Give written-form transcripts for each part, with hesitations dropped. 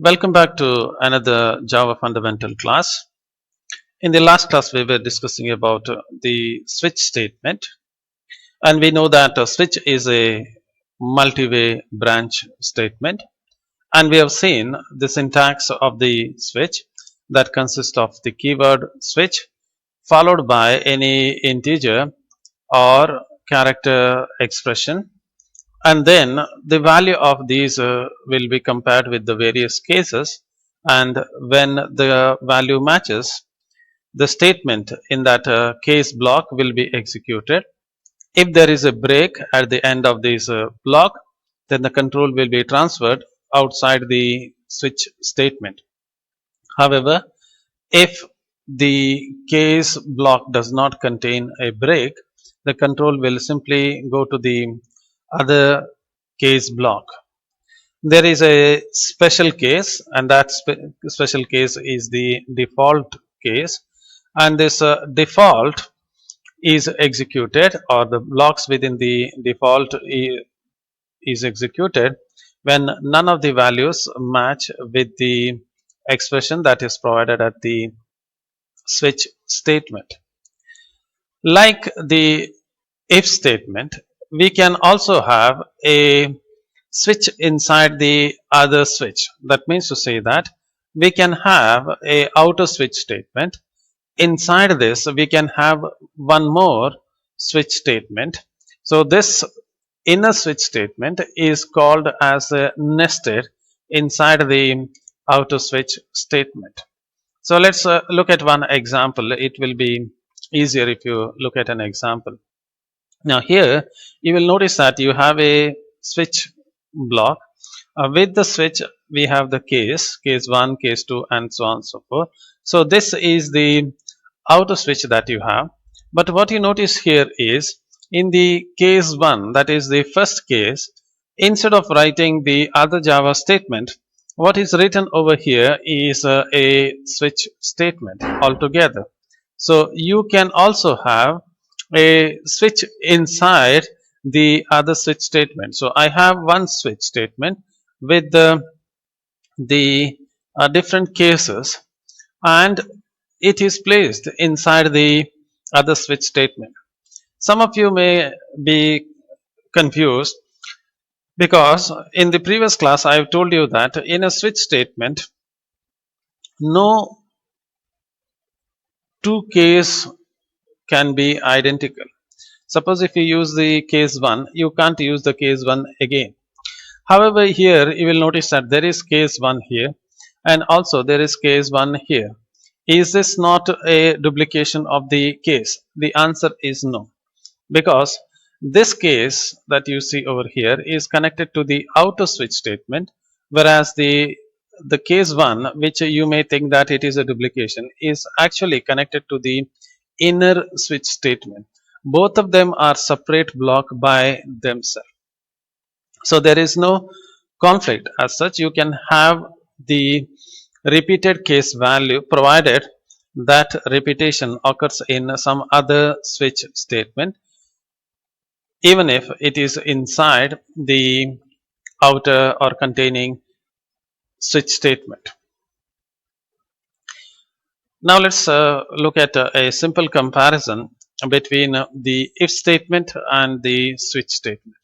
Welcome back to another Java fundamental class. In the last class, we were discussing about the switch statement, and we know that a switch is a multi-way branch statement, and we have seen the syntax of the switch that consists of the keyword switch followed by any integer or character expression, and then the value of these will be compared with the various cases, and when the value matches, the statement in that case block will be executed. If there is a break at the end of this block, then the control will be transferred outside the switch statement. However, if the case block does not contain a break, the control will simply go to the other case block. There is a special case, and that special case is the default case, and this default is executed, or the blocks within the default is executed when none of the values match with the expression that is provided at the switch statement. Like the if statement, we can also have a switch inside the other switch. That means to say that we can have a outer switch statement. Inside this, we can have one more switch statement. So this inner switch statement is called as a nested inside the outer switch statement. So let's look at one example. It will be easier if you look at an example. Now here you will notice that you have a switch block. With the switch we have the case 1, case 2, and so on and so forth. So this is the outer switch that you have. But what you notice here is in the case 1, that is the first case, instead of writing the other Java statement, what is written over here is a switch statement altogether. So you can also have a switch inside the other switch statement. So I have one switch statement with the different cases, and it is placed inside the other switch statement. Some of you may be confused because in the previous class I have told you that in a switch statement, no two case can be identical. Suppose if you use the case 1, you can't use the case 1 again. However, here you will notice that there is case 1 here, and also there is case 1 here. Is this not a duplication of the case? The answer is no, because this case that you see over here is connected to the outer switch statement, whereas the case 1, which you may think that it is a duplication, is actually connected to the inner switch statement. Both of them are separate block by themselves. So there is no conflict as such. You can have the repeated case value provided that repetition occurs in some other switch statement, even if it is inside the outer or containing switch statement. Now let's look at a simple comparison between the if statement and the switch statement.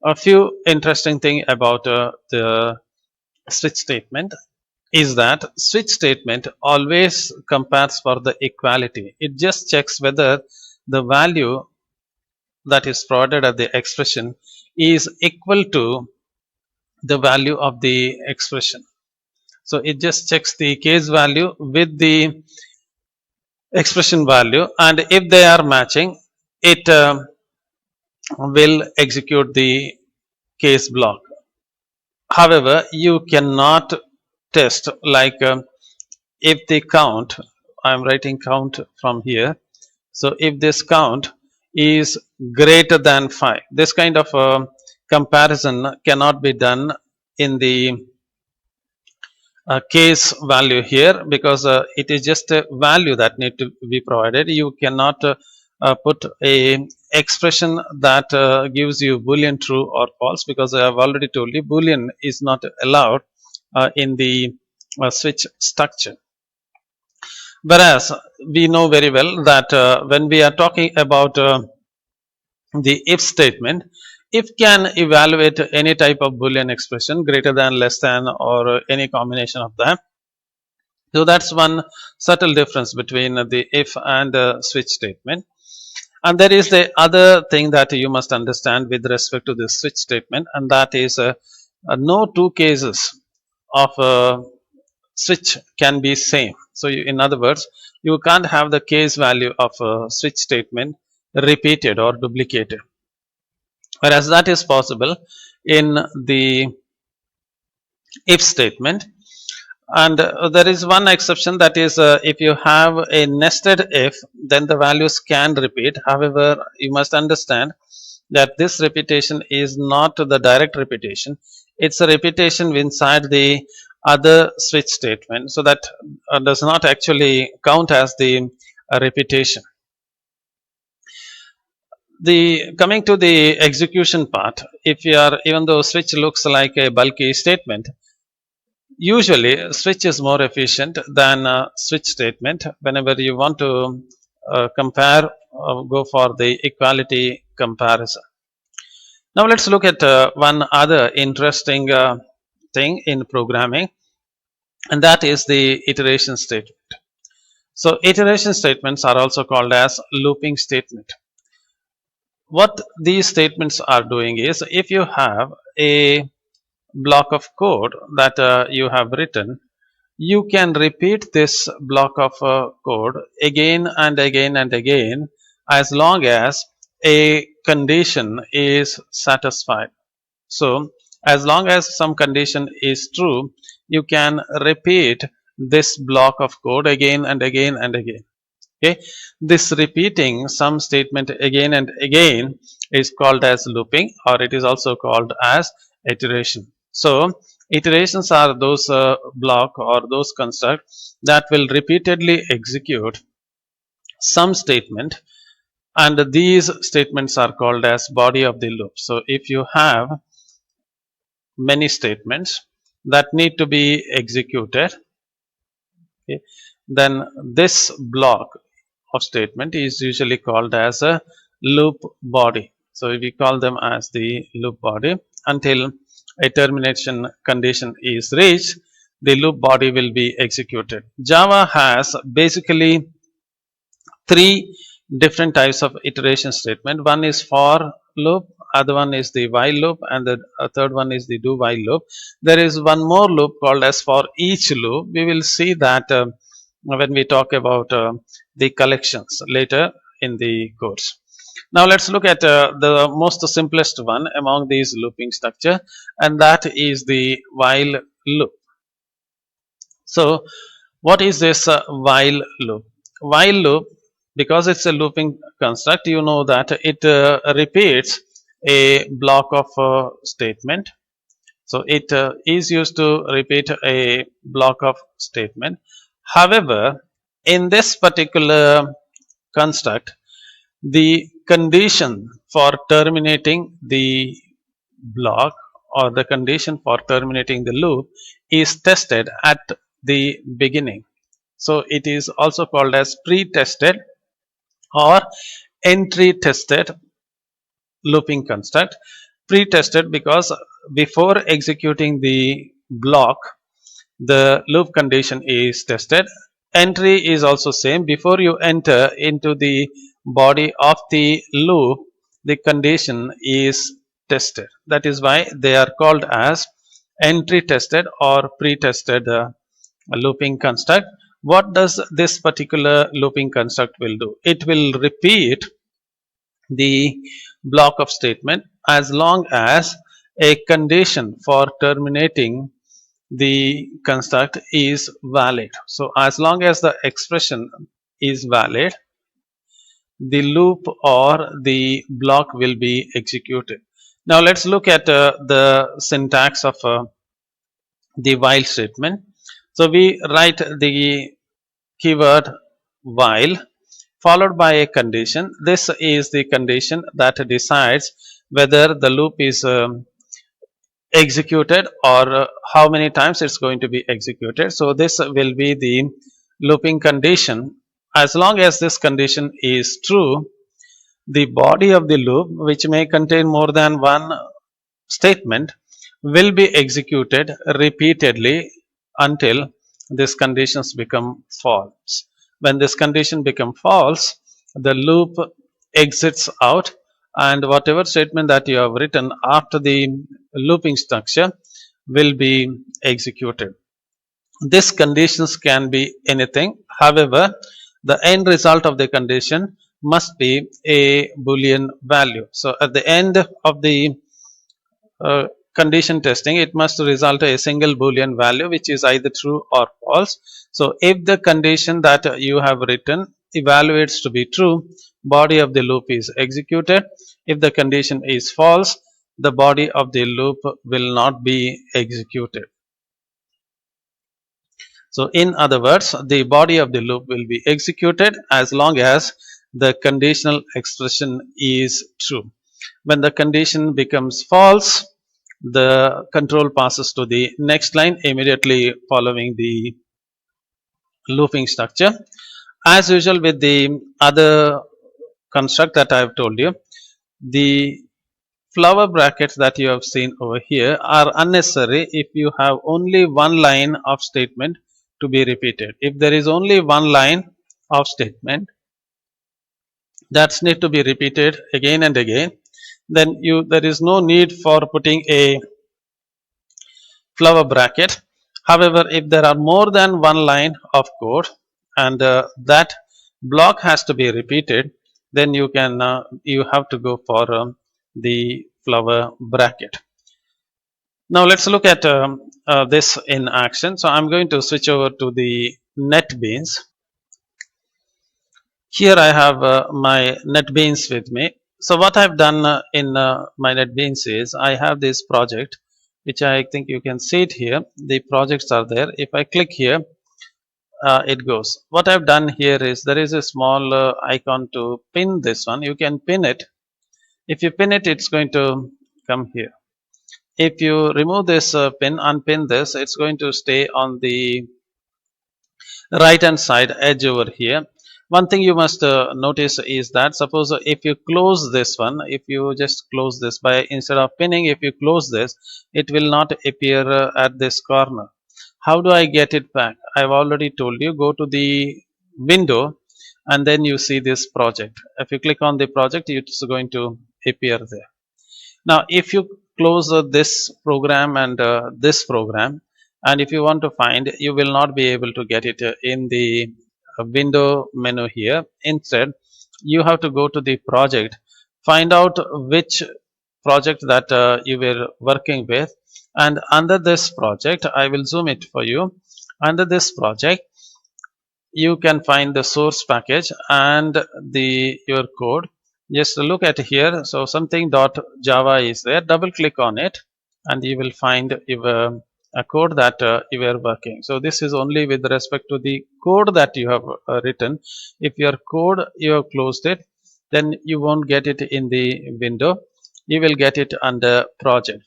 A few interesting thing about the switch statement is that switch statement always compares for the equality. It just checks whether the value that is provided at the expression is equal to the value of the expression. So it just checks the case value with the expression value, and if they are matching, it will execute the case block. However, you cannot test like if the count, I am writing count from here. So if this count is greater than 5, this kind of comparison cannot be done in the case value here, because it is just a value that need to be provided. You cannot put a expression that gives you boolean true or false, because I have already told you boolean is not allowed in the switch structure. Whereas we know very well that when we are talking about the if statement, if can evaluate any type of Boolean expression greater than, less than, or any combination of them. So that's one subtle difference between the if and switch statement. And there is the other thing that you must understand with respect to the switch statement, and that is no two cases of switch can be same. So in other words, you can't have the case value of a switch statement repeated or duplicated, whereas that is possible in the if statement. And there is one exception, that is if you have a nested if, then the values can repeat. However, you must understand that this repetition is not the direct repetition, it's a repetition inside the other switch statement, so that does not actually count as the repetition. The coming to the execution part, if you are, even though switch looks like a bulky statement, usually switch is more efficient than switch statement whenever you want to compare, go for the equality comparison. Now let's look at one other interesting thing in programming, and that is the iteration statement. So iteration statements are also called as looping statement. What these statements are doing is, if you have a block of code that you have written, you can repeat this block of code again and again and again, as long as a condition is satisfied. So as long as some condition is true, you can repeat this block of code again and again and again. Okay, this repeating some statement again and again is called as looping, or it is also called as iteration. So iterations are those block or those constructs that will repeatedly execute some statement, and these statements are called as body of the loop. So if you have many statements that need to be executed, okay, then this block of statement is usually called as a loop body. So we call them as the loop body. Until a termination condition is reached, the loop body will be executed. Java has basically three different types of iteration statement. One is for loop, other one is the while loop, and the third one is the do while loop. There is one more loop called as for each loop. We will see that when we talk about the collections later in the course. Now let's look at the most simplest one among these looping structure, and that is the while loop. So what is this while loop? While loop, because it's a looping construct, you know that it repeats a block of statement. So it is used to repeat a block of statement. However, in this particular construct, the condition for terminating the block, or the condition for terminating the loop, is tested at the beginning. So it is also called as pre-tested or entry tested looping construct. Pre-tested because before executing the block, the loop condition is tested. Entry is also same. Before you enter into the body of the loop, the condition is tested. That is why they are called as entry tested or pre-tested looping construct. What does this particular looping construct will do? It will repeat the block of statement as long as a condition for terminating the construct is valid. So as long as the expression is valid, the loop or the block will be executed. Now let's look at the syntax of the while statement. So we write the keyword while followed by a condition. This is the condition that decides whether the loop is executed, or how many times it's going to be executed. So this will be the looping condition. As long as this condition is true, the body of the loop, which may contain more than one statement, will be executed repeatedly until these conditions become false. When this condition becomes false, the loop exits out, and whatever statement that you have written after the looping structure will be executed. These conditions can be anything. However, the end result of the condition must be a Boolean value. So at the end of the uh, condition testing, it must result a single Boolean value which is either true or false. So if the condition that you have written evaluates to be true, body of the loop is executed. If the condition is false, the body of the loop will not be executed. So in other words, the body of the loop will be executed as long as the conditional expression is true. When the condition becomes false, the control passes to the next line immediately following the looping structure. As usual with the other construct that I have told you, the flower brackets that you have seen over here are unnecessary if you have only one line of statement to be repeated. If there is only one line of statement that's need to be repeated again and again, then there is no need for putting a flower bracket. However, if there are more than one line of code and that block has to be repeated, then you have to go for the flower bracket. Now let's look at this in action. So I'm going to switch over to the NetBeans. Here I have my NetBeans with me. So what I've done in my NetBeans is I have this project, which I think you can see it here. The projects are there. If I click here, it goes. What I've done here is there is a small icon to pin this one. You can pin it. If you pin it, it's going to come here. If you remove this pin, unpin this, it's going to stay on the right hand side edge over here. One thing you must notice is that suppose if you close this one, if you just close this by instead of pinning, if you close this, it will not appear at this corner. How do I get it back? I've already told you, go to the window and then you see this project. If you click on the project, it's going to appear there. Now if you close this program and this program, and if you want to find, you will not be able to get it in the window menu here. Instead, you have to go to the project, find out which project that you were working with, and under this project, I will zoom it for you. Under this project, you can find the source package and the your code. Just look at here. So something .java is there. Double click on it and you will find a code that you are working. So this is only with respect to the code that you have written. If your code you have closed it, then you won't get it in the window. You will get it under project.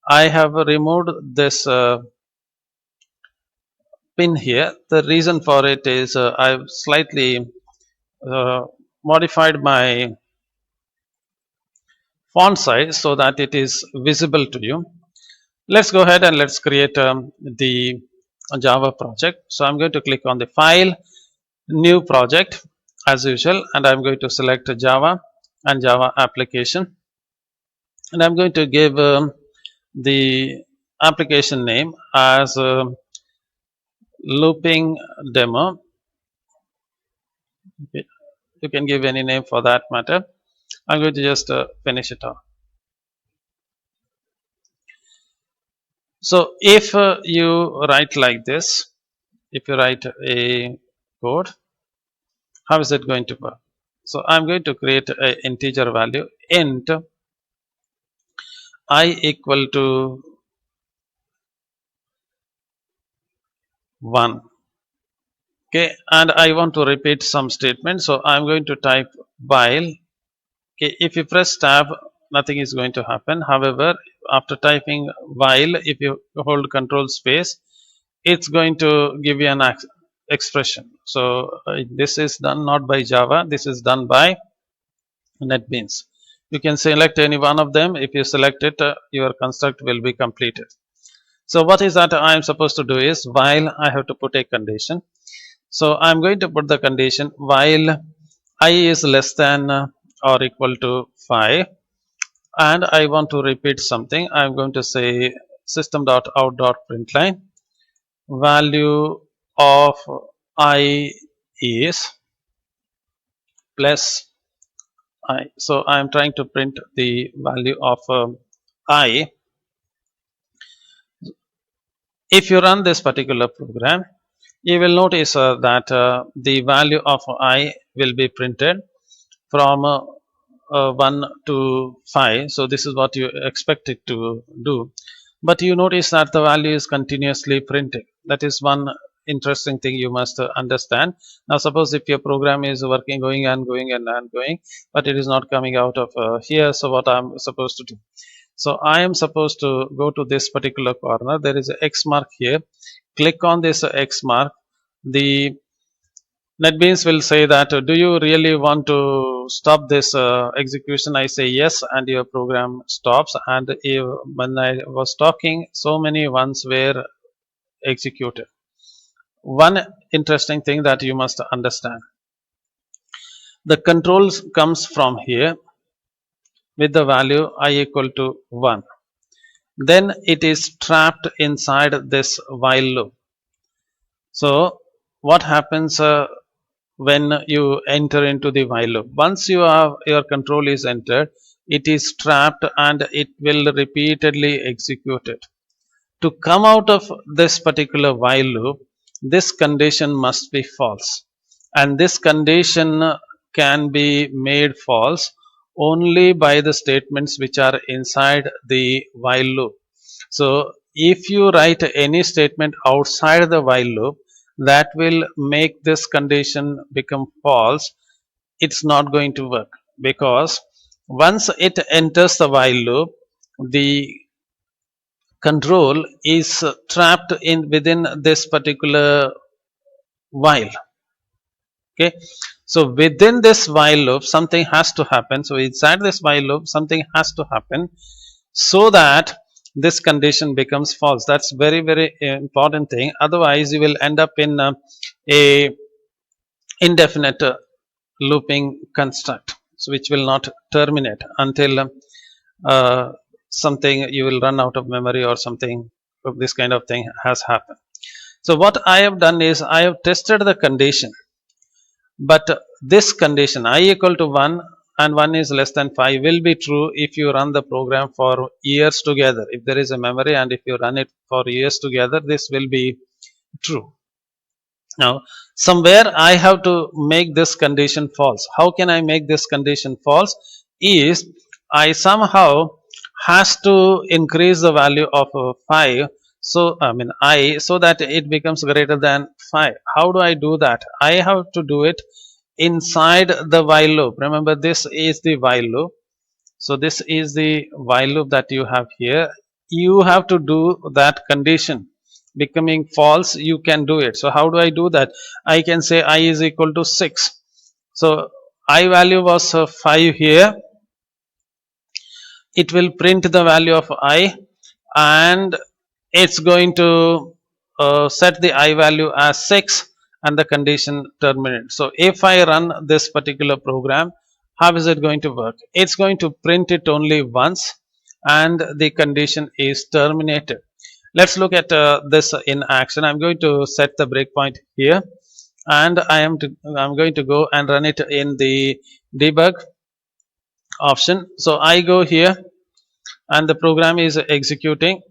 I have removed this pin here. The reason for it is I've slightly uh, modified my font size so that it is visible to you. Let's go ahead and let's create the Java project. So I'm going to click on the file, new project as usual, and I'm going to select Java and Java application, and I'm going to give the application name as looping demo. Okay. You can give any name for that matter. I'm going to just finish it off. So if you write like this, if you write a code, how is it going to work? So I'm going to create an integer value int I equal to 1. Okay, and I want to repeat some statement. So I'm going to type while. Okay, if you press tab, nothing is going to happen. However, after typing while, if you hold control space, it's going to give you an expression. So this is done not by Java, this is done by NetBeans. You can select any one of them. If you select it, your construct will be completed. So what is that I am supposed to do is, while I have to put a condition. So I'm going to put the condition while I is less than or equal to 5, and I want to repeat something. I'm going to say system.out.println value of I is plus I. So I'm trying to print the value of I. If you run this particular program, you will notice that the value of I will be printed from 1 to 5. So this is what you expect it to do. But you notice that the value is continuously printing. That is one interesting thing you must understand. Now suppose if your program is working, going and going and going, but it is not coming out of here. So what I'm supposed to do? So I am supposed to go to this particular corner. There is an X mark here. Click on this X mark. The NetBeans will say that, do you really want to stop this execution? I say yes, and your program stops. And when I was talking, so many ones were executed. One interesting thing that you must understand: the controls comes from here with the value I equal to 1. Then it is trapped inside this while loop. So what happens when you enter into the while loop? Once your control is entered, it is trapped and it will repeatedly execute it. To come out of this particular while loop, this condition must be false, and this condition can be made false only by the statements which are inside the while loop. So if you write any statement outside the while loop that will make this condition become false, it's not going to work, because once it enters the while loop, the control is trapped in within this particular while. Okay, so within this while loop something has to happen. So inside this while loop something has to happen so that this condition becomes false. That's very very important thing. Otherwise you will end up in a indefinite looping construct, so which will not terminate until something you will run out of memory or something of this kind of thing has happened. So what I have done is I have tested the condition, but this condition I equal to 1 and 1 is less than 5 will be true if you run the program for years together. If there is a memory and if you run it for years together, this will be true. Now somewhere I have to make this condition false. How can I make this condition false? Is I somehow has to increase the value of 5, so I mean I, so that it becomes greater than 5. How do I do that? I have to do it inside the while loop. Remember, this is the while loop. So this is the while loop that you have here. You have to do that condition becoming false. You can do it. So how do I do that? I can say I is equal to 6. So I value was 5 here. It will print the value of I, and it's going to set the I value as 6 and the condition terminates. So if I run this particular program, how is it going to work? It's going to print it only once and the condition is terminated. Let's look at this in action. I'm going to set the breakpoint here, and I'm going to go and run it in the debug option. So I go here and the program is executing.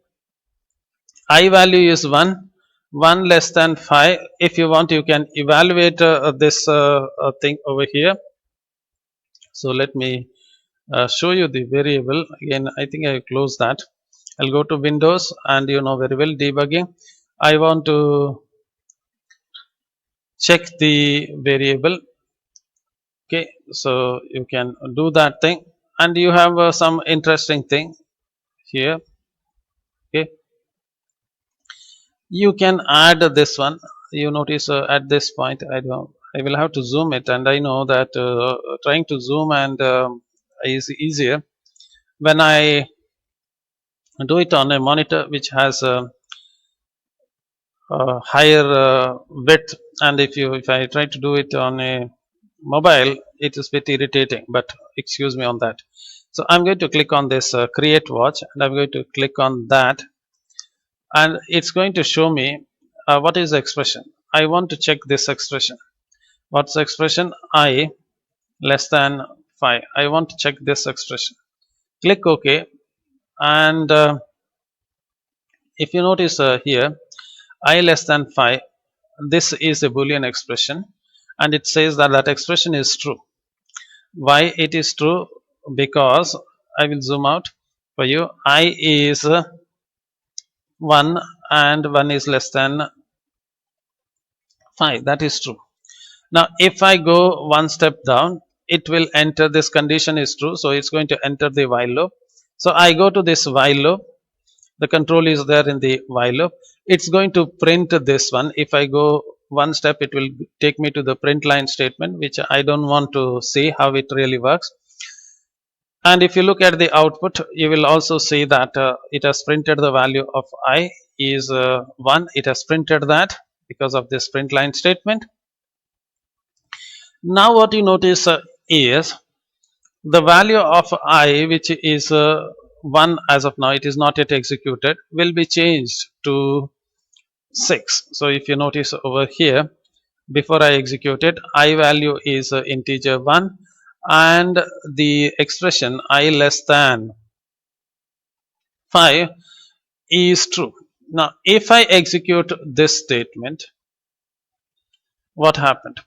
I value is 1, 1 less than 5. If you want, you can evaluate this thing over here. So let me show you the variable again. I think I close that. I'll go to Windows, and you know very well debugging. I want to check the variable. Okay, so you can do that thing, and you have some interesting thing here. Okay, you can add this one. You notice at this point I will have to zoom it, and I know that trying to zoom and is easier when I do it on a monitor which has higher width, and if I try to do it on a mobile, it is a bit irritating, but excuse me on that. So I'm going to click on this create watch, and I'm going to click on that, and it's going to show me what is the expression. I want to check this expression. What's the expression? I less than 5. I want to check this expression. Click OK, and if you notice here, I less than 5, this is a Boolean expression, and it says that that expression is true. Why it is true? Because I will zoom out for you. I is 1 and 1 is less than 5. That is true. Now, if I go one step down, it will enter this condition is true. So it's going to enter the while loop. So I go to this while loop. The control is there in the while loop. It's going to print this one. If I go one step, it will take me to the print line statement, which I don't want to see how it really works. And if you look at the output, you will also see that it has printed the value of I is 1. It has printed that because of this print line statement. Now what you notice is the value of I, which is 1 as of now, it is not yet executed, will be changed to 6. So if you notice over here, before I execute it, I value is integer 1, and the expression I less than 5 is true. Now if I execute this statement, what happened?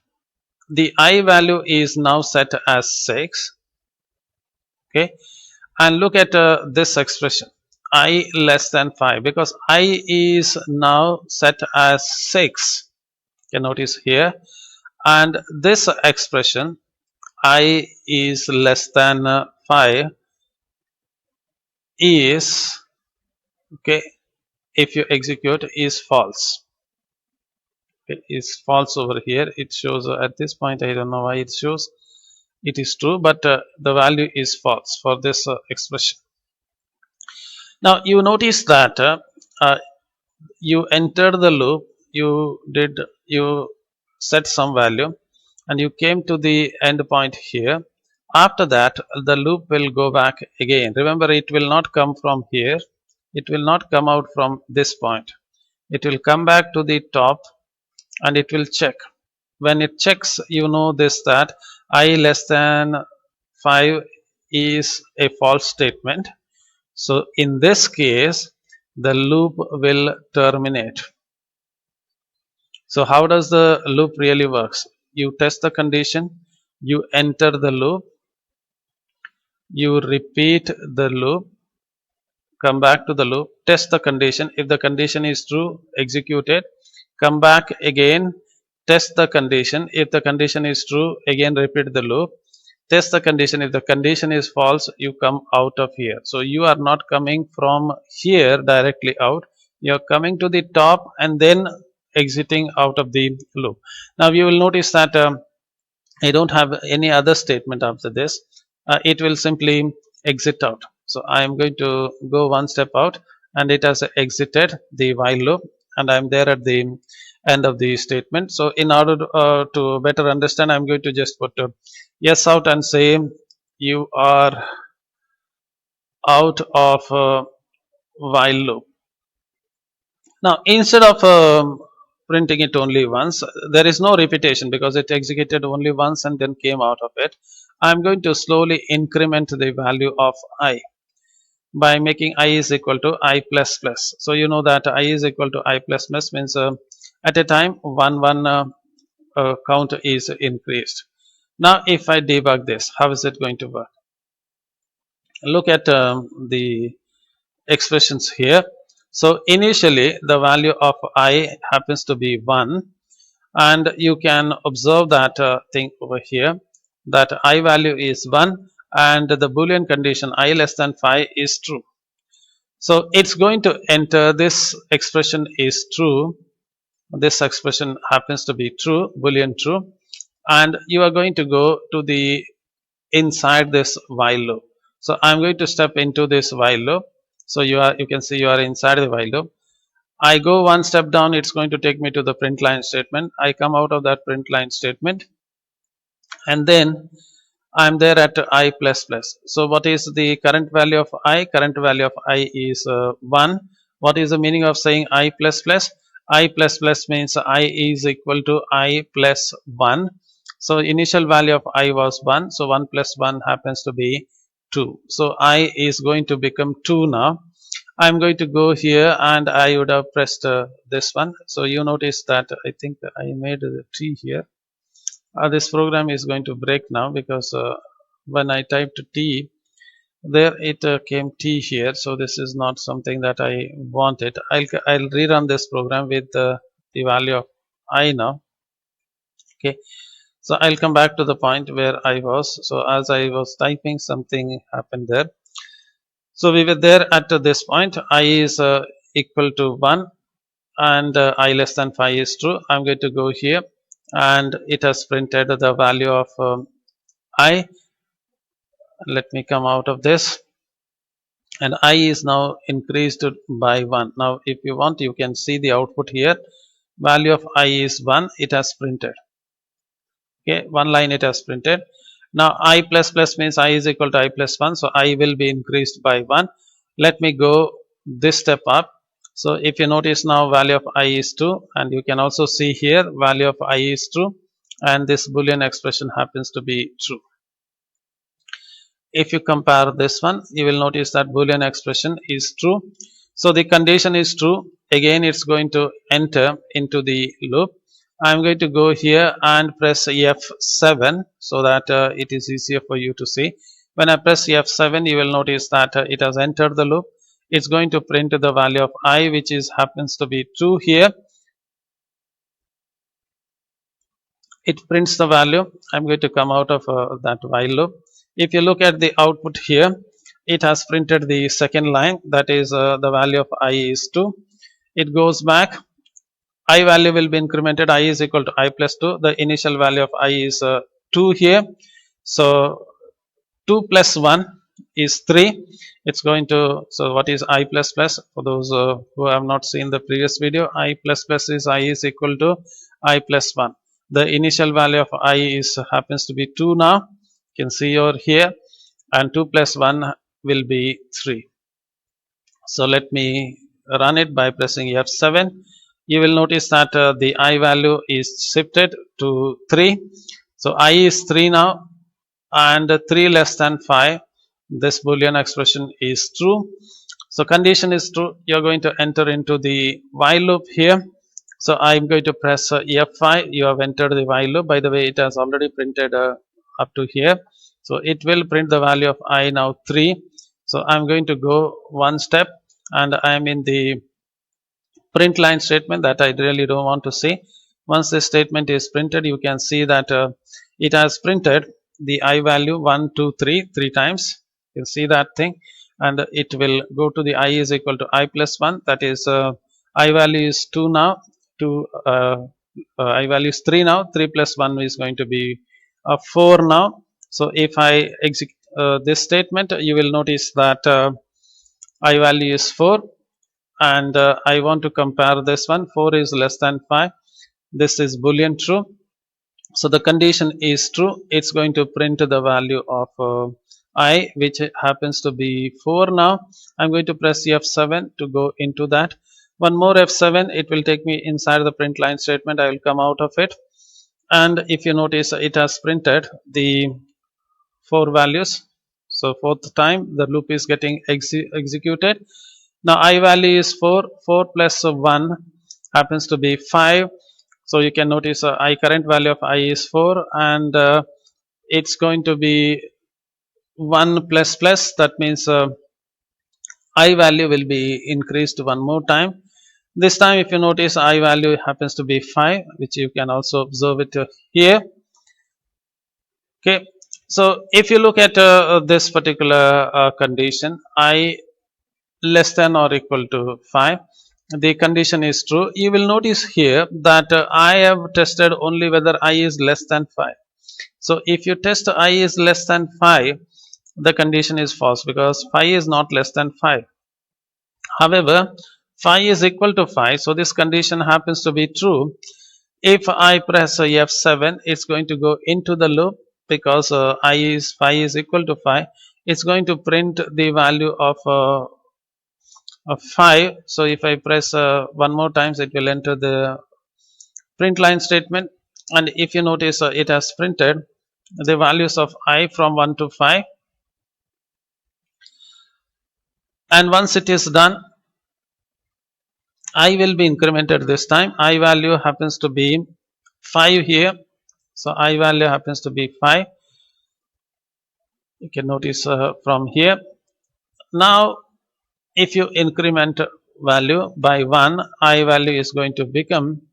The I value is now set as 6. Okay, and look at this expression, I less than 5, because I is now set as 6. You can notice here, and this expression I is less than 5 is, okay, if you execute, is false. Okay, is false over here. It shows at this point, I don't know why it shows it is true, but the value is false for this expression. Now you notice that you enter the loop, you set some value, and you came to the end point here. After that, the loop will go back again. Remember, it will not come from here, it will not come out from this point. It will come back to the top, and it will check. When it checks, you know this, that I less than 5 is a false statement. So in this case, the loop will terminate. So how does the loop really works? You test the condition, you enter the loop, you repeat the loop, come back to the loop, test the condition. If the condition is true, execute it, come back again, test the condition. If the condition is true, again repeat the loop, test the condition. If the condition is false, you come out of here. So you are not coming from here directly out, you are coming to the top and then exiting out of the loop. Now you will notice that I don't have any other statement after this. It will simply exit out. So I am going to go one step out, and it has exited the while loop, and I am there at the end of the statement. So in order to better understand, I'm going to just put yes out and say you are out of while loop. Now instead of printing it only once, there is no repetition because it executed only once and then came out of it. I'm going to slowly increment the value of I by making I is equal to I plus plus. So you know that I is equal to I plus plus means at a time one count is increased. Now if I debug this, how is it going to work? Look at the expressions here. So initially the value of I happens to be 1, and you can observe that thing over here, that I value is 1 and the Boolean condition I less than 5 is true. So it's going to enter this expression is true. This expression happens to be true, Boolean true, and you are going to go to the inside this while loop. So I'm going to step into this while loop. So you can see you are inside the while loop. I go one step down, it's going to take me to the print line statement. I come out of that print line statement, and then I'm there at I plus plus. So what is the current value of I? Current value of I is 1. What is the meaning of saying I plus plus? I plus plus means I is equal to I plus 1. So initial value of I was 1. So 1 plus 1 happens to be 2. So I is going to become 2 now. I'm going to go here and I would have pressed this one. So you notice that I think I made a T here. This program is going to break now because when I typed T there it came T here, so this is not something that I wanted. I'll rerun this program with the value of I now. Okay, so I'll come back to the point where I was. So as I was typing, something happened there. So we were there at this point. I is equal to 1 and I less than 5 is true. I'm going to go here and it has printed the value of I. Let me come out of this, and I is now increased by 1. Now if you want, you can see the output here. Value of I is 1. It has printed. Okay, one line it has printed. Now I plus plus means I is equal to I plus 1, so I will be increased by 1. Let me go this step up. So if you notice now, value of I is 2, and you can also see here value of I is true, and this Boolean expression happens to be true. If you compare this one, you will notice that Boolean expression is true. So the condition is true. Again, it's going to enter into the loop. I'm going to go here and press F7 so that it is easier for you to see. When I press F7, you will notice that it has entered the loop. It's going to print the value of I, which is happens to be true here. It prints the value. I'm going to come out of that while loop. If you look at the output here, it has printed the second line, that is the value of I is 2. It goes back. I value will be incremented. I is equal to I plus 2. The initial value of I is 2 here. So 2 plus 1 is 3. It's going to, so what is I plus plus? For those who have not seen the previous video, I plus plus is I is equal to I plus 1. The initial value of I is happens to be 2 now. You can see over here, and 2 plus 1 will be 3. So let me run it by pressing F7. You will notice that the I value is shifted to 3. So I is 3 now, and 3 less than 5. This Boolean expression is true. So condition is true. You're going to enter into the while loop here. So I'm going to press F5. You have entered the while loop. By the way, it has already printed up to here. So it will print the value of I now 3. So I'm going to go one step, and I'm in the print line statement that I really don't want to see. Once this statement is printed, you can see that it has printed the I value 1, 2, 3 three times. You can see that thing, and it will go to the I is equal to I plus 1. That is I value is 2 now. 2 I value is 3 now. 3 plus 1 is going to be 4 now. So if I execute this statement, you will notice that I value is 4, and I want to compare this one. 4 is less than 5. This is Boolean true. So the condition is true. It's going to print the value of I, which happens to be 4 now. I'm going to press F7 to go into that. One more F7, it will take me inside the print line statement. I will come out of it. And if you notice, it has printed the 4 values. So fourth time the loop is getting executed. Now I value is 4. 4 plus 1 happens to be 5. So you can notice I current value of I is 4, and it's going to be 1 plus plus. That means I value will be increased one more time. This time if you notice, I value happens to be 5, which you can also observe it here. Okay, So if you look at this particular condition, I less than or equal to 5, the condition is true. You will notice here that I have tested only whether I is less than 5. So if you test I is less than 5, the condition is false because 5 is not less than 5. However, 5 is equal to 5, so this condition happens to be true. If I press F7, it's going to go into the loop because I is 5 is equal to 5. It's going to print the value of 5. So if I press one more times, it will enter the print line statement. And if you notice, it has printed the values of I from 1 to 5. And once it is done, I will be incremented this time. I value happens to be 5 here. So I value happens to be 5. You can notice from here. Now, if you increment value by 1, I value is going to become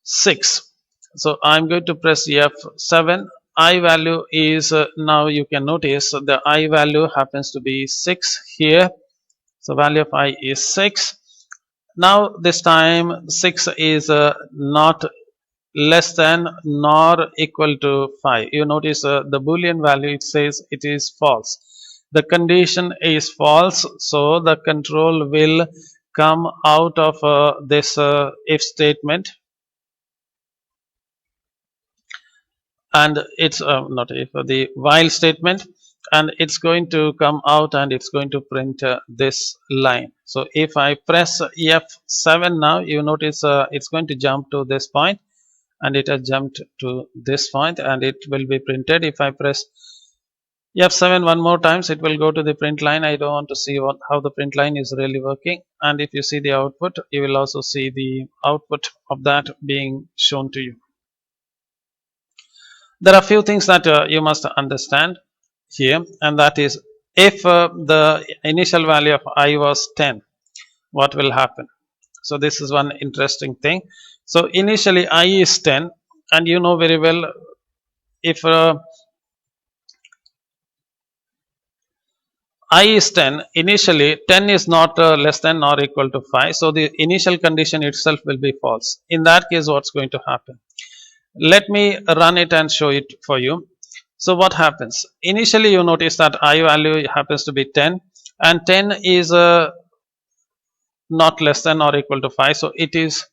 6. So I'm going to press F7. I value is now you can notice the I value happens to be 6 here. So value of I is 6. Now this time 6 is not less than nor equal to 5. You notice the boolean value, it says it is false. The condition is false, so the control will come out of this if statement, and it's not if the while statement, and it's going to come out and it's going to print this line. So if I press F7 now, you notice it's going to jump to this point, and it has jumped to this point and it will be printed. If I press F7 one more times, it will go to the print line. I don't want to see how the print line is really working. And if you see the output, you will also see the output of that being shown to you. There are a few things that you must understand here, and that is, if the initial value of I was 10, what will happen? So this is one interesting thing. So initially I is 10, and you know very well, if I is 10, initially 10 is not less than or equal to 5, so the initial condition itself will be false. In that case, what's going to happen? Let me run it and show it for you. So what happens? Initially you notice that I value happens to be 10, and 10 is not less than or equal to 5, so it is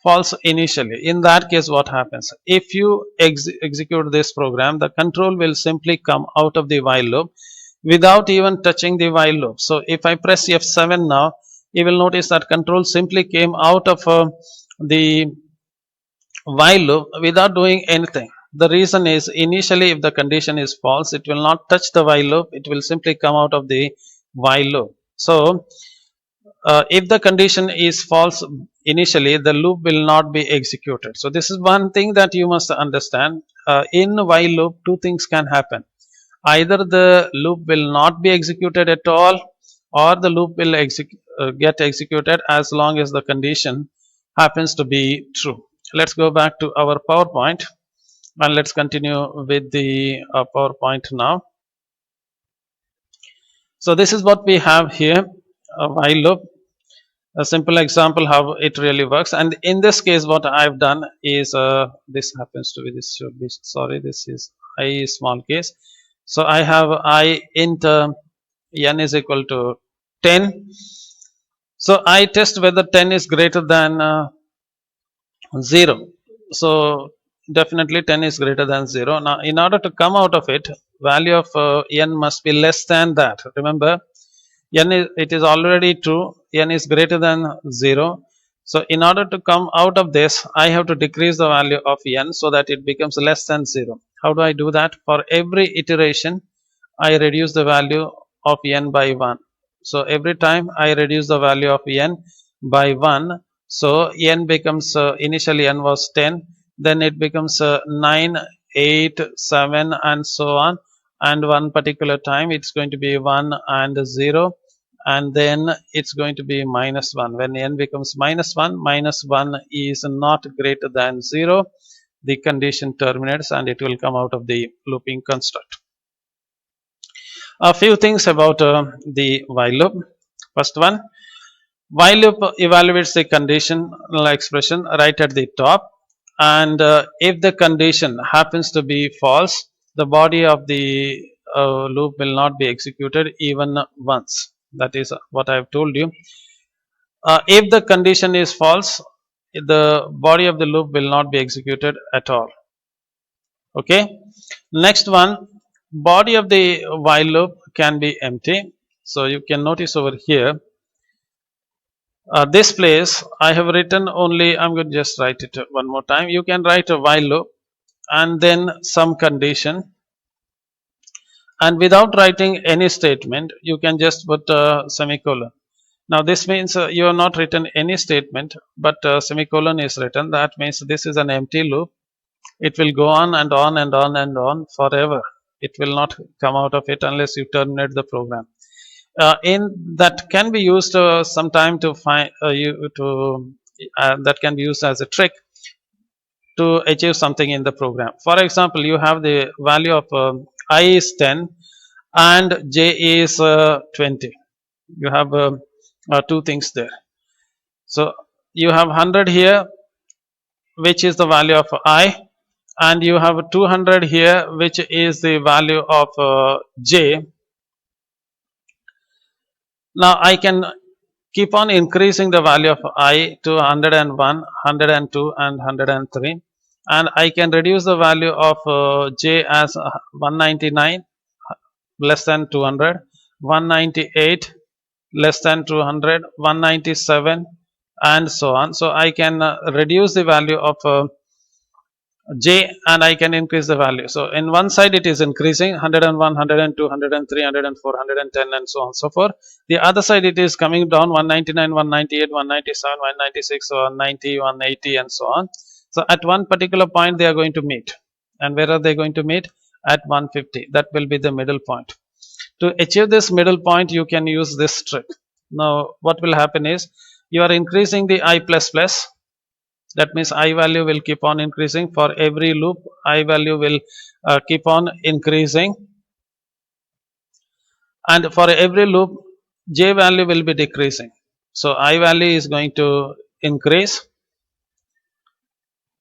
false initially. In that case, what happens? If you execute this program, the control will simply come out of the while loop without even touching the while loop. So if I press F7 now, you will notice that control simply came out of the while loop without doing anything. The reason is, initially if the condition is false, it will not touch the while loop, it will simply come out of the while loop. So if the condition is false initially, the loop will not be executed. So this is one thing that you must understand. In while loop, two things can happen. Either the loop will not be executed at all, or the loop will get executed as long as the condition happens to be true. Let's go back to our PowerPoint and let's continue with the PowerPoint now. So this is what we have here, a while loop, a simple example how it really works. And in this case, what I've done is this happens to be, this should be, sorry, this is I small case. So I have I int n is equal to 10. So I test whether 10 is greater than 0. So definitely 10 is greater than 0. Now in order to come out of it, value of n must be less than that. Remember, n is, it is already true, n is greater than 0. So in order to come out of this, I have to decrease the value of n so that it becomes less than 0. How do I do that? For every iteration, I reduce the value of n by 1. So every time I reduce the value of n by 1, so n becomes initially n was 10, then it becomes 9, 8, 7, and so on. And one particular time it's going to be 1 and 0, and then it's going to be minus 1. When n becomes minus 1 is not greater than 0. the condition terminates and it will come out of the looping construct. A few things about the while loop. First one, while loop evaluates the conditional expression right at the top, and if the condition happens to be false, the body of the loop will not be executed even once. That is what I have told you. If the condition is false, the body of the loop will not be executed at all. Okay. Next one, body of the while loop can be empty. So you can notice over here, this place I have written only, I'm going to just write it one more time. You can write a while loop and then some condition, and without writing any statement you can just put a semicolon. Now this means you have not written any statement, but semicolon is written. That means this is an empty loop. It will go on and on and on and on forever. It will not come out of it unless you terminate the program. In that can be used sometime to find you to that can be used as a trick to achieve something in the program. For example, you have the value of I is 10 and j is 20. You have two things there. So you have 100 here, which is the value of I, and you have 200 here, which is the value of j. Now I can keep on increasing the value of I to 101, 102 and 103, and I can reduce the value of j as 199 less than 200, 198 less than 200, 197 and so on. So I can reduce the value of j and I can increase the value. So in one side it is increasing 101, 102, 103, 104, 110 and so on and so forth. The other side it is coming down 199, 198, 197, 196, 190, 180 and so on. So at one particular point they are going to meet. And where are they going to meet? At 150. That will be the middle point. To achieve this middle point you can use this trick. Now what will happen is you are increasing the I plus plus. That means I value will keep on increasing. For every loop I value will keep on increasing, and for every loop j value will be decreasing. So I value is going to increase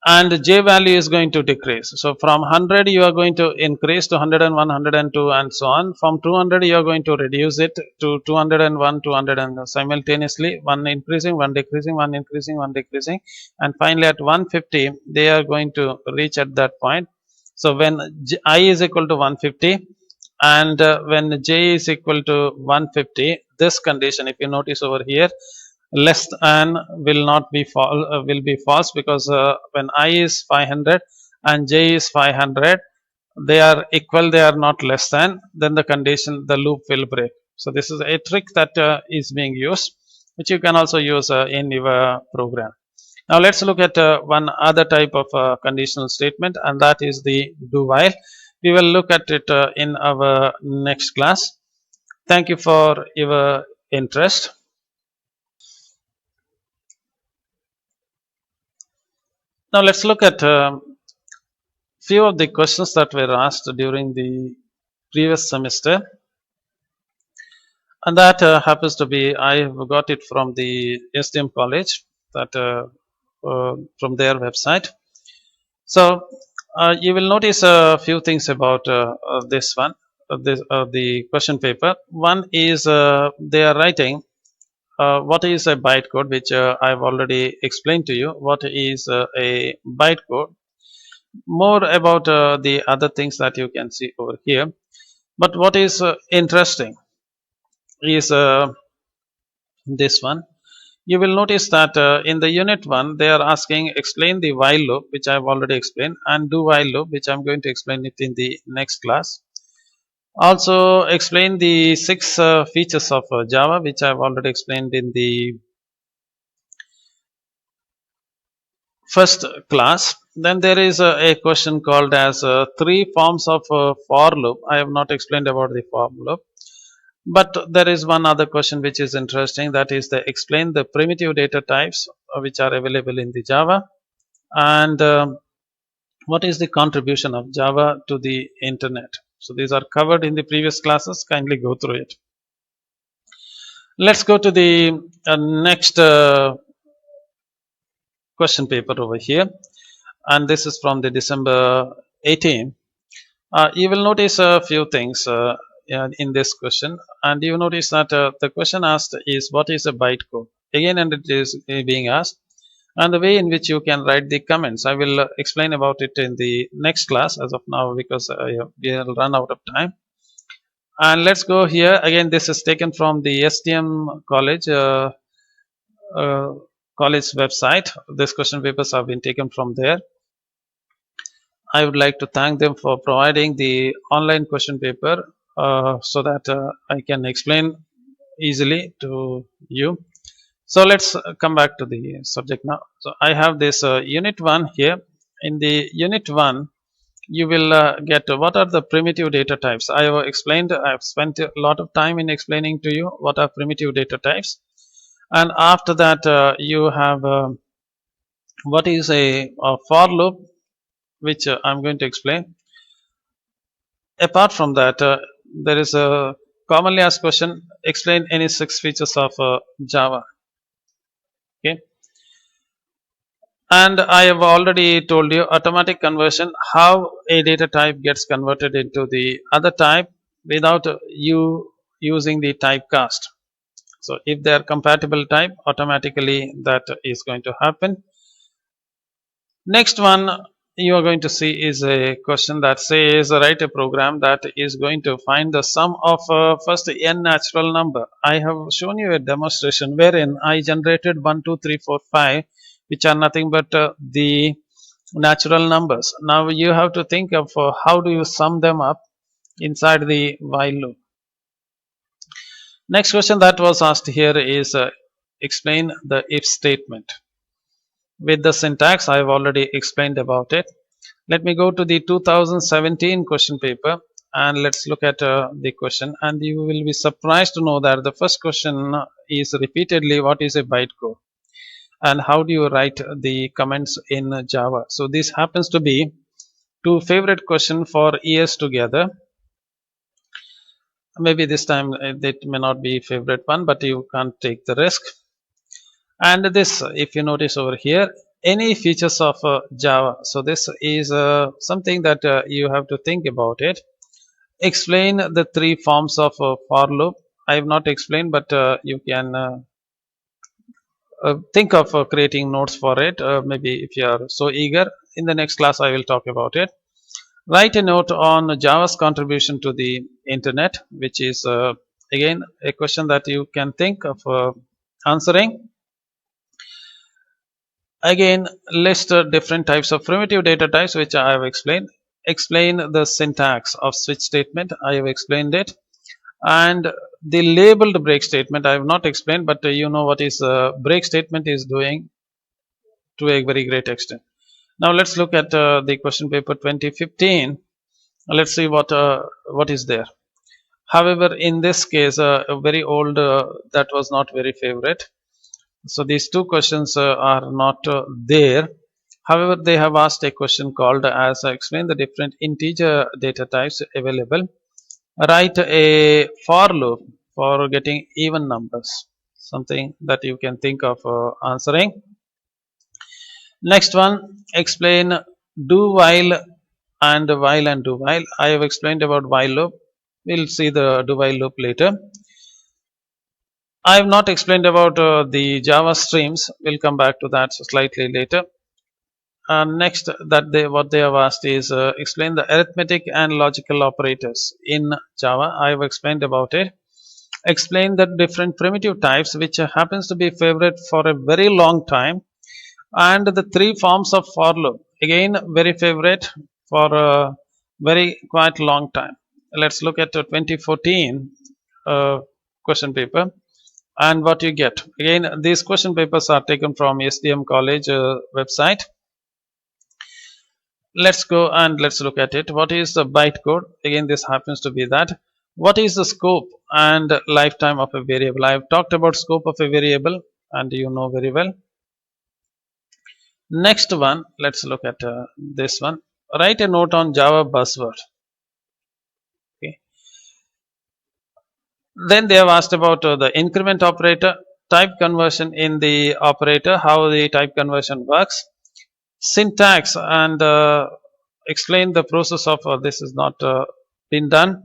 and j value is going to decrease. So from 100 you are going to increase to 101, 102 and so on. From 200 you are going to reduce it to 201, 200 and simultaneously, one increasing, one decreasing, one increasing, one decreasing, and finally at 150 they are going to reach at that point. So when I is equal to 150 and when j is equal to 150, this condition, if you notice over here, less than will be false, because when I is 500 and j is 500, they are equal, they are not less than, then the condition, the loop will break. So this is a trick that is being used, which you can also use in your program. Now let's look at one other type of conditional statement, and that is the do while. We will look at it in our next class. Thank you for your interest. Now let's look at few of the questions that were asked during the previous semester, and that happens to be, I got it from the SDM college, that from their website. So you will notice a few things about this one, the question paper. One is they are writing what is a bytecode, which I've already explained to you. What is a bytecode? More about the other things that you can see over here. But what is interesting is this one. You will notice that in the unit 1 they are asking explain the while loop, which I have already explained, and do while loop, which I am going to explain it in the next class. Also explain the 6 features of Java, which I have already explained in the first class. Then there is a question called as 3 forms of for loop. I have not explained about the for loop, but there is one other question which is interesting, that is the explain the primitive data types which are available in the Java. And What is the contribution of Java to the internet? So these are covered in the previous classes. Kindly go through it. Let's go to the next question paper over here, and this is from the December 18. You will notice a few things in this question, and you notice that the question asked is what is a bytecode again, and it is being asked, and the way in which you can write the comments. I will explain about it in the next class as of now, because we will run out of time. And let's go here again. This is taken from the STM uh, college website. This question papers have been taken from there. I would like to thank them for providing the online question paper so that I can explain easily to you. So let's come back to the subject now. So I have this unit 1 here. In the unit 1, you will get what are the primitive data types. I have explained, I've spent a lot of time in explaining to you what are primitive data types. And after that, you have what is a for loop, which I'm going to explain. Apart from that, there is a commonly asked question: explain any 6 features of Java. Okay, and I have already told you automatic conversion, how a data type gets converted into the other type without you using the typecast. So if they are compatible type, automatically that is going to happen. Next one you are going to see is a question that says write a program that is going to find the sum of first n natural number. I have shown you a demonstration wherein I generated 1, 2, 3, 4, 5, which are nothing but the natural numbers. Now you have to think of how do you sum them up inside the while loop. Next question that was asked here is explain the if statement. With the syntax, I have already explained about it. Let me go to the 2017 question paper and let's look at the question, and you will be surprised to know that the first question is repeatedly what is a bytecode and how do you write the comments in Java. So this happens to be two favorite question for years together. Maybe this time it may not be favorite one, but you can't take the risk. And this, if you notice over here, any features of Java. So this is something that you have to think about it. Explain the 3 forms of for loop. I have not explained, but you can think of creating notes for it. Maybe if you are so eager, in the next class I will talk about it. Write a note on Java's contribution to the internet, which is again a question that you can think of answering. Again, list different types of primitive data types, which I have explained. Explain the syntax of switch statement. I have explained it. And the labeled break statement I have not explained, but you know what is break statement is doing to a very great extent. Now let's look at the question paper 2015. Let's see what is there. However, in this case, a very old that was not very favorite. So these two questions are not there. However, they have asked a question called as explain the different integer data types available. Write a for loop for getting even numbers. Something that you can think of answering. Next one, explain do while and do while. I have explained about while loop. We'll see the do while loop later. I have not explained about the Java streams. We'll come back to that slightly later. Next, that what they have asked is explain the arithmetic and logical operators in Java. I have explained about it. Explain the different primitive types, which happens to be favorite for a very long time, and the 3 forms of for loop, again very favorite for a very quite long time. Let's look at 2014 question paper and what you get. Again, these question papers are taken from SDM College website. Let's go and let's look at it. What is the bytecode? Again, this happens to be that. What is the scope and lifetime of a variable? I have talked about scope of a variable and you know very well. Next one, let's look at this one. write a note on Java buzzword. Okay. Then they have asked about the increment operator, type conversion in the operator, how the type conversion works, syntax, and explain the process of this is not been done.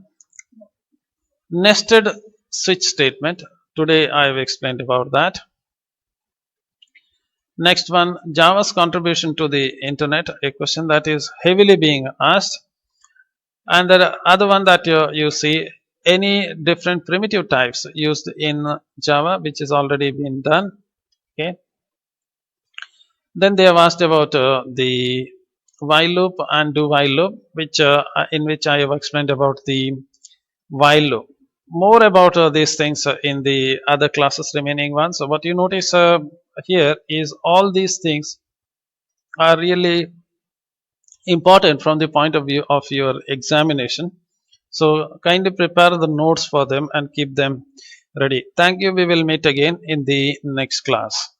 Nested switch statement. Today I have explained about that. Next one, Java's contribution to the internet, a question that is heavily being asked. And the other one that you see, any different primitive types used in Java, which is already been done. Okay. Then they have asked about the while loop and do while loop, which in which I have explained about the while loop. More about these things in the other classes remaining ones. So what you notice here is all these things are really important from the point of view of your examination. So kindly prepare the notes for them and keep them ready. Thank you. We will meet again in the next class.